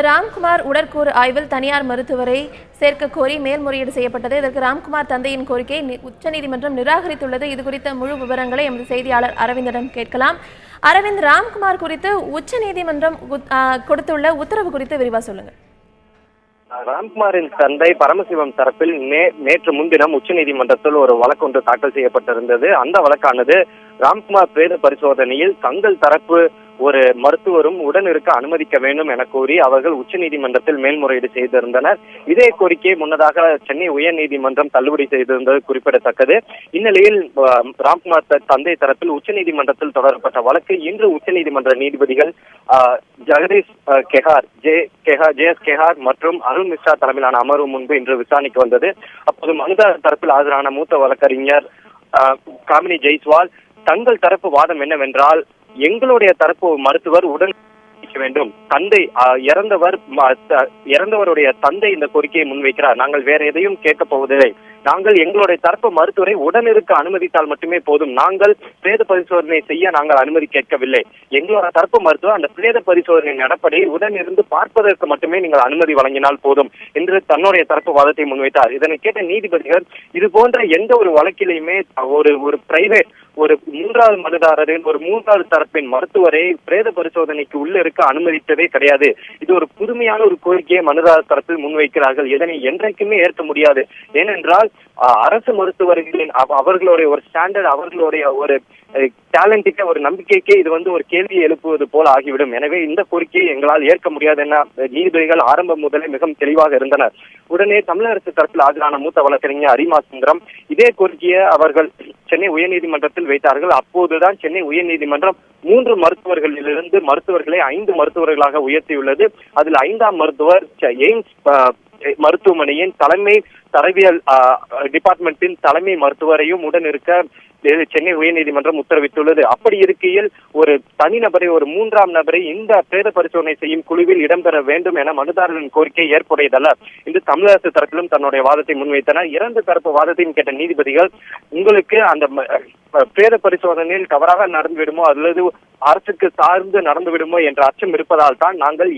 ராம்குமார் உடற்கூறு ஆய்வில் தனியார் மருத்துவரை சேர்க்க கோரி மேல்முறையீடு செய்யப்பட்டது. இதற்கு ராம்குமார் தந்தையின் கோரிக்கையை உச்சநீதிமன்றம் நிராகரித்துள்ளது. இது குறித்த முழு விவரங்களை எமது செய்தியாளர் அரவிந்திடம் கேட்கலாம். அரவிந்த், ராம்குமார் குறித்து உச்சநீதிமன்றம் கொடுத்துள்ள உத்தரவு குறித்து விரிவா சொல்லுங்க. ராம்குமாரின் தந்தை பரமசிவம் தரப்பில் நேற்று முன்தினம் உச்சநீதிமன்றத்தில் ஒரு வழக்கு ஒன்று தாக்கல் செய்யப்பட்டிருந்தது. அந்த வழக்கானது ராம்குமார் பிரேத பரிசோதனையில் தங்கள் தரப்பு ஒரு மருத்துவரும் உடன் இருக்க அனுமதிக்க வேண்டும் என கோரி அவர்கள் உச்சநீதிமன்றத்தில் மேல்முறையீடு செய்திருந்தனர். இதே கோரிக்கையை முன்னதாக சென்னை உயர்நீதிமன்றம் தள்ளுபடி செய்திருந்தது குறிப்பிடத்தக்கது. இந்நிலையில் ராம்குமார் தந்தை தரப்பில் உச்சநீதிமன்றத்தில் தொடரப்பட்ட வழக்கு இன்று உச்சநீதிமன்ற நீதிபதிகள் ஜெகதீஷ் கெஹார், ஜே.எஸ். கெஹார் மற்றும் அருண் மிஸ்ரா தலைமையிலான அமர்வு முன்பு இன்று விசாரணைக்கு வந்தது. அப்போது மனுதாரர் தரப்பில் ஆஜரான மூத்த வழக்கறிஞர் காமினி ஜெய்ஸ்வால் தங்கள் தரப்பு வாதம் என்னவென்றால், எங்களுடைய தரப்பு மருத்துவர் உடன் வேண்டும், தந்தை இறந்தவருடைய தந்தை இந்த கோரிக்கையை முன்வைக்கிறார், நாங்கள் வேற எதையும் கேட்க போவதில்லை, நாங்கள் எங்களுடைய தரப்பு மருத்துவரை உடன் இருக்க அனுமதித்தால் மட்டுமே போதும், நாங்கள் பிரேத பரிசோதனை செய்ய நாங்கள் அனுமதி கேட்கவில்லை, எங்களோட தரப்பு மருத்துவர் அந்த பிரேத பரிசோதனை நடப்படி உடன் இருந்து பார்ப்பதற்கு மட்டுமே நீங்கள் அனுமதி வழங்கினால் போதும் என்று தன்னுடைய தரப்பு வாதத்தை முன்வைத்தார். இதனை கேட்ட நீதிபதிகள் இது போன்ற எந்த ஒரு வழக்கிலையுமே ஒரு பிரைவேட் ஒரு மூன்றாவது மனுதாரரின் ஒரு மூன்றாவது தரப்பின் மருத்துவரை பிரேத பரிசோதனைக்கு உள்ள இருக்க அனுமதித்ததே கிடையாது. இது ஒரு புதுமையான ஒரு கோரிக்கையை மனுதாரர் தரப்பில் முன்வைக்கிறார்கள். இதனை என்றைக்குமே ஏற்க முடியாது. ஏனென்றால் அரசு மருத்துவர்களின் அவர்களுடைய ஒரு ஸ்டாண்டர்ட், அவர்களுடைய ஒரு டேலண்டிக்க ஒரு நம்பிக்கைக்கே இது ஒரு கேள்வியை எழுப்புவது போல ஆகிவிடும். எனவே இந்த கோரிக்கையை எங்களால் ஏற்க முடியாது என நீதிபதிகள் ஆரம்பம் முதலே மிகவும் தெளிவாக இருந்தனர். உடனே தமிழக அரசு தரப்பில் ஆஜரான மூத்த வழக்கறிஞர் அரிமா சுந்தரம் இதே கோரிக்கையை அவர்கள் சென்னை உயர்நீதிமன்றத்தில் வைத்தார்கள். அப்போதுதான் சென்னை உயர்நீதிமன்றம் 3 மருத்துவர்களிலிருந்து மருத்துவர்களை 5 மருத்துவர்களாக உயர்த்தியுள்ளது. அதில் 5ஆம் மருத்துவர் எய்ம்ஸ் மருத்துவமனையின் தலைமை தரவியல் டிபார்ட்மெண்டின் தலைமை மருத்துவரையும் உடன் இருக்க சென்னை உயர்நீதிமன்றம் உத்தரவிட்டுள்ளது. அப்படி இருக்கையில் ஒரு தனிநபரை, ஒரு 3ஆம் நபரை இந்த பிரேத பரிசோதனை செய்யும் குழுவில் இடம்பெற வேண்டும் என மனுதாரரின் கோரிக்கை ஏற்புடையதல்ல என்று தமிழக அரசு தரப்பிலும் தன்னுடைய வாதத்தை முன்வைத்தனர். 2 தரப்பு வாதத்தையும் கேட்ட நீதிபதிகள், உங்களுக்கு அந்த பிரேத பரிசோதனையில் தவறாக நடந்துவிடுமோ அல்லது அரசுக்கு சார்ந்து நடந்துவிடுமோ என்ற அச்சம் இருப்பதால் தான் நாங்கள்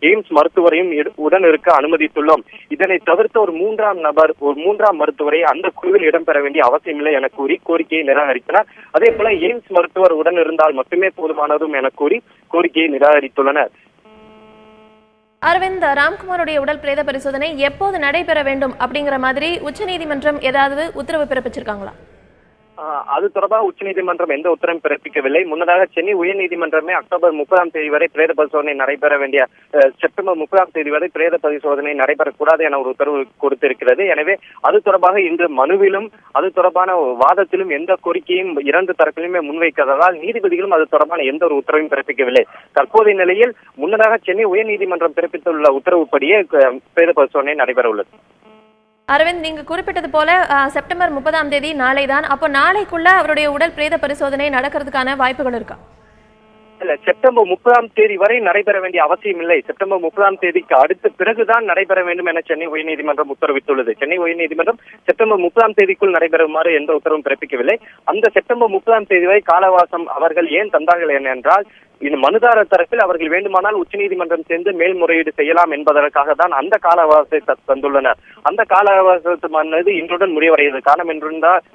எய்ம்ஸ் மருத்துவரையும் உடன் இருக்க அனுமதித்துள்ளோம். இதனை தவிர்த்து ஒரு 3ஆம் மருத்துவரை அந்த குழுவில் இடம்பெற வேண்டிய அவசியமில்லை என கூறி கோரிக்கையை நிராகரித்தனர். அதே போல எய்ம்ஸ் மருத்துவர் உடன் இருந்தால் மட்டுமே போதுமானதும் என கூறி கோரிக்கையை நிராகரித்துள்ளனர். அரவிந்த், ராம்குமாருடைய உடல் பிரேத பரிசோதனை எப்போது நடைபெற வேண்டும் அப்படிங்கிற மாதிரி உச்சநீதிமன்றம் ஏதாவது உத்தரவு பிறப்பிச்சிருக்காங்களா? அது தொடர்பாக உச்சநீதிமன்றம் எந்த உத்தரவும் பிறப்பிக்கவில்லை. முன்னதாக சென்னை உயர்நீதிமன்றமே அக்டோபர் 30ஆம் தேதி வரை பிரேத பரிசோதனை நடைபெற வேண்டிய செப்டம்பர் 30ஆம் தேதி வரை பிரேத பரிசோதனை நடைபெறக்கூடாது என ஒரு உத்தரவு கொடுத்திருக்கிறது. எனவே அது தொடர்பாக இன்று மனுவிலும் அது தொடர்பான வாதத்திலும் எந்த கோரிக்கையும் 2 தரப்பிலுமே முன்வைக்காததால் நீதிபதிகளும் அது தொடர்பான எந்த ஒரு உத்தரவையும் பிறப்பிக்கவில்லை. தற்போதைய நிலையில் முன்னதாக சென்னை உயர்நீதிமன்றம் பிறப்பித்துள்ள உத்தரவுப்படியே பிரேத பரிசோதனை நடைபெற உள்ளது. அரவிந்த், நீங்க குறிப்பிட்டது போல செப்டம்பர் 30ஆம் தேதி நாளைதான். அப்போ நாளைக்குள்ள அவருடைய உடல் பிரேத பரிசோதனை நடக்கிறதுக்கான வாய்ப்புகள் இருக்கா? இல்ல, செப்டம்பர் 30ஆம் தேதி வரை நடைபெற வேண்டிய அவசியம் இல்லை. செப்டம்பர் 30ஆம் தேதிக்கு அடுத்த பிறகுதான் நடைபெற வேண்டும் என சென்னை உயர்நீதிமன்றம் உத்தரவிட்டுள்ளது. சென்னை உயர்நீதிமன்றம் செப்டம்பர் 30ஆம் தேதிக்குள் நடைபெறுமாறு எந்த உத்தரவும் பிறப்பிக்கவில்லை. அந்த செப்டம்பர் 30ஆம் தேதி வரை காலவாசம் அவர்கள் ஏன் தந்தார்கள் என்றால், இந்த மனுதாரர் தரப்பில் அவர்கள் வேண்டுமானால் உச்சநீதிமன்றம் சேர்ந்து மேல்முறையீடு செய்யலாம் என்பதற்காக தான் அந்த கால அவகாசத்தை தந்துள்ளனர். அந்த கால அவகாசமானது இன்றுடன் முடிவடைகிறது.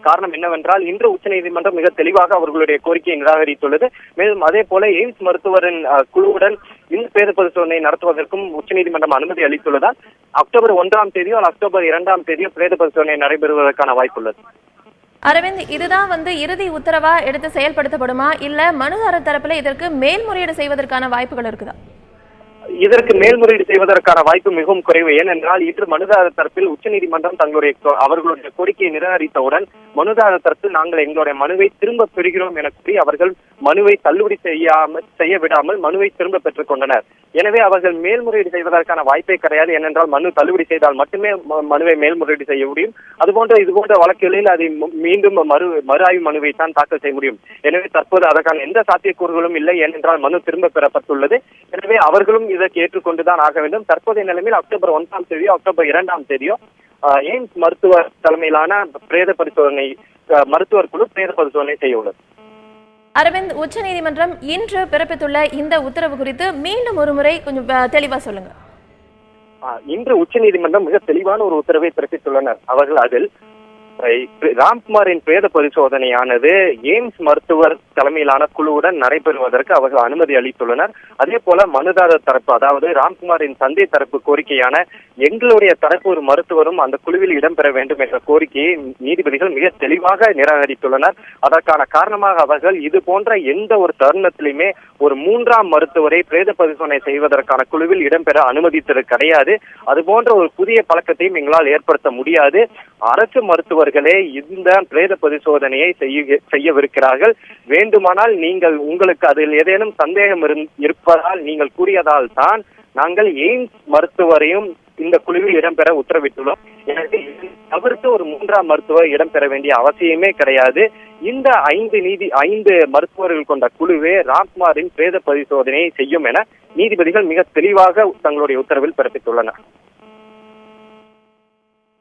காரணம் என்னவென்றால், இன்று உச்சநீதிமன்றம் மிக தெளிவாக அவர்களுடைய கோரிக்கையை நிராகரித்துள்ளது. மேலும் அதே போல எய்ம்ஸ் மருத்துவரின் குழுவுடன் இந்த பிரேத பரிசோதனை நடத்துவதற்கும் உச்சநீதிமன்றம் அனுமதி அளித்துள்ளதால் அக்டோபர் 1ஆம் தேதியோ அக்டோபர் 2ஆம் தேதியோ பிரேத பரிசோதனை நடைபெறுவதற்கான வாய்ப்புள்ளது. அரவிந்த், இதுதான் இறுதி உத்தரவா எடுத்து செயல்படுத்தப்படுமா, இல்ல மனுதாரர் தரப்புல இதற்கு மேல்முறையீடு செய்வதற்கான வாய்ப்புகள் இருக்குதா? இதற்கு மேல்முறையீடு செய்வதற்கான வாய்ப்பு மிகவும் குறைவு. ஏனென்றால் இன்று மனுதாரர் தரப்பில் உச்சநீதிமன்றம் அவர்களுடைய கோரிக்கையை நிராகரித்தவுடன் மனுதாரர் தரப்பில் நாங்கள் எங்களுடைய மனுவை திரும்ப பெறுகிறோம் என கூறி அவர்கள் மனுவை தள்ளுபடி செய்ய விடாமல் மனுவை திரும்ப பெற்றுக் கொண்டனர். எனவே அவர்கள் மேல்முறையீடு செய்வதற்கான வாய்ப்பே கிடையாது. ஏனென்றால் மனு தள்ளுபடி செய்தால் மட்டுமே மனுவை மேல்முறையீடு செய்ய முடியும். இது போன்ற வழக்குகளில் அதை மீண்டும் மறு ஆய்வு மனுவை தான் தாக்கல் செய்ய முடியும். எனவே தற்போது அதற்கான எந்த சாத்தியக்கூறுகளும் இல்லை. ஏனென்றால் மனு திரும்ப பெறப்பட்டுள்ளது. எனவே அவர்களும் இதற்கு ஏற்றுக்கொண்டுதான் ஆக வேண்டும். தற்போதைய நிலைமையில் அக்டோபர் 1ஆம் தேதியோ அக்டோபர் 2ஆம் தேதியோ எய்ம்ஸ் மருத்துவர் தலைமையிலான பிரேத பரிசோதனை மருத்துவர் குழு பிரேத பரிசோதனை செய்ய உள்ளது. அரவிந்த், உச்சநீதிமன்றம் இன்று பிறப்பித்துள்ள இந்த உத்தரவு குறித்து மீண்டும் ஒரு முறை கொஞ்சம் தெளிவா சொல்லுங்க. இன்று உச்சநீதிமன்றம் மிக தெளிவான ஒரு உத்தரவை பிறப்பித்துள்ளனர். அவர்கள் அதில் ராம்குமாரின் பிரேத பரிசோதனையானது எய்ம்ஸ் மருத்துவர் தலைமையிலான குழுவுடன் நடைபெறுவதற்கு அவர்கள் அனுமதி அளித்துள்ளனர். அதே போல மனுதாரர் தரப்பு, அதாவது ராம்குமாரின் தந்தை தரப்பு கோரிக்கையான எங்களுடைய தரப்பு ஒரு மருத்துவரும் அந்த குழுவில் இடம்பெற வேண்டும் என்ற கோரிக்கையை நீதிபதிகள் மிக தெளிவாக நிராகரித்துள்ளனர். அதற்கான காரணமாக அவர்கள் இது போன்ற எந்த ஒரு தருணத்திலுமே ஒரு மூன்றாம் மருத்துவரை பிரேத பரிசோதனை செய்வதற்கான குழுவில் இடம்பெற அனுமதித்தது கிடையாது. அது போன்ற ஒரு புதிய பழக்கத்தையும் எங்களால் ஏற்படுத்த முடியாது. அரசு மருத்துவர்களே இந்த பிரேத பரிசோதனையை செய்யவிருக்கிறார்கள். வேண்டுமானால் நீங்கள் உங்களுக்கு அதில் ஏதேனும் சந்தேகம் இருப்பதால் நீங்கள் கூறியதால் தான் நாங்கள் எய்ம்ஸ் மருத்துவரையும் இந்த குழுவில் இடம்பெற உத்தரவிட்டுள்ளோம். எனவே தவிர்த்து ஒரு மூன்றாம் மருத்துவர் இடம்பெற வேண்டிய அவசியமே கிடையாது. இந்த 5 மருத்துவர்கள் கொண்ட குழுவே ராம்குமாரின் பிரேத பரிசோதனையை செய்யும் என நீதிபதிகள் மிக தெளிவாக தங்களுடைய உத்தரவில் பிறப்பித்துள்ளனர்.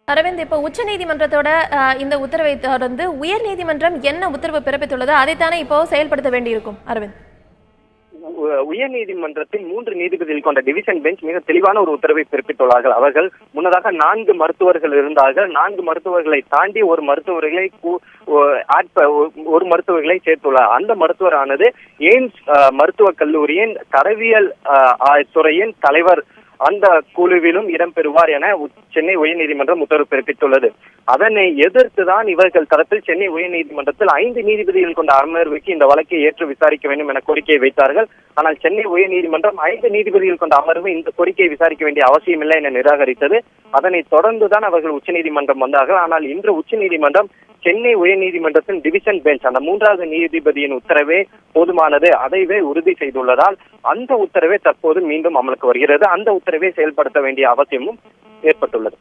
அரவிந்த், இப்போ உச்சநீதிமன்றத்தோட இந்த உத்தரவை தொடர்ந்து உயர் நீதிமன்றம் என்ன உத்தரவு பிறப்பித்துள்ளதோ அதைத்தானே இப்போ செயல்படுத்த வேண்டியிருக்கும் அரவிந்த்? உயர் நீதிமன்றத்தில் 3 நீதிபதிகள் கொண்ட டிவிஷன் பெஞ்ச் மிக தெளிவான ஒரு உத்தரவை பிறப்பித்துள்ளார்கள். அவர்கள் முன்னதாக 4 மருத்துவர்கள் இருந்தார்கள். 4 மருத்துவர்களை தாண்டி ஒரு மருத்துவர்களை சேர்த்துள்ளார். அந்த மருத்துவரானது எய்ம்ஸ் மருத்துவக் கல்லூரியின் தரவியல் துறையின் தலைவர் அந்த குழுவிலும் இடம்பெறுவார் என சென்னை உயர்நீதிமன்றம் உத்தரவு பிறப்பித்துள்ளது. அதனை எதிர்த்துதான் இவர்கள் தரப்பில் சென்னை உயர்நீதிமன்றத்தில் 5 நீதிபதிகள் கொண்ட அமர்வுக்கு இந்த வழக்கை ஏற்று விசாரிக்க வேண்டும் என கோரிக்கையை வைத்தார்கள். ஆனால் சென்னை உயர்நீதிமன்றம் 5 நீதிபதிகள் கொண்ட அமர்வு இந்த கோரிக்கையை விசாரிக்க வேண்டிய அவசியம் இல்லை என நிராகரித்தது. அதனை தொடர்ந்துதான் அவர்கள் உச்சநீதிமன்றம் வந்தார்கள். ஆனால் இன்று உச்சநீதிமன்றம் சென்னை உயர்நீதிமன்றத்தின் டிவிஷன் பெஞ்ச் அந்த 3வது நீதிபதியின் உத்தரவே போதுமானது, அதைவே உறுதி செய்துள்ளதால் அந்த உத்தரவே தற்போது மீண்டும் அமலுக்கு வருகிறது. அந்த உத்தரவை செயல்படுத்த வேண்டிய அவசியமும் ஏற்பட்டுள்ளது.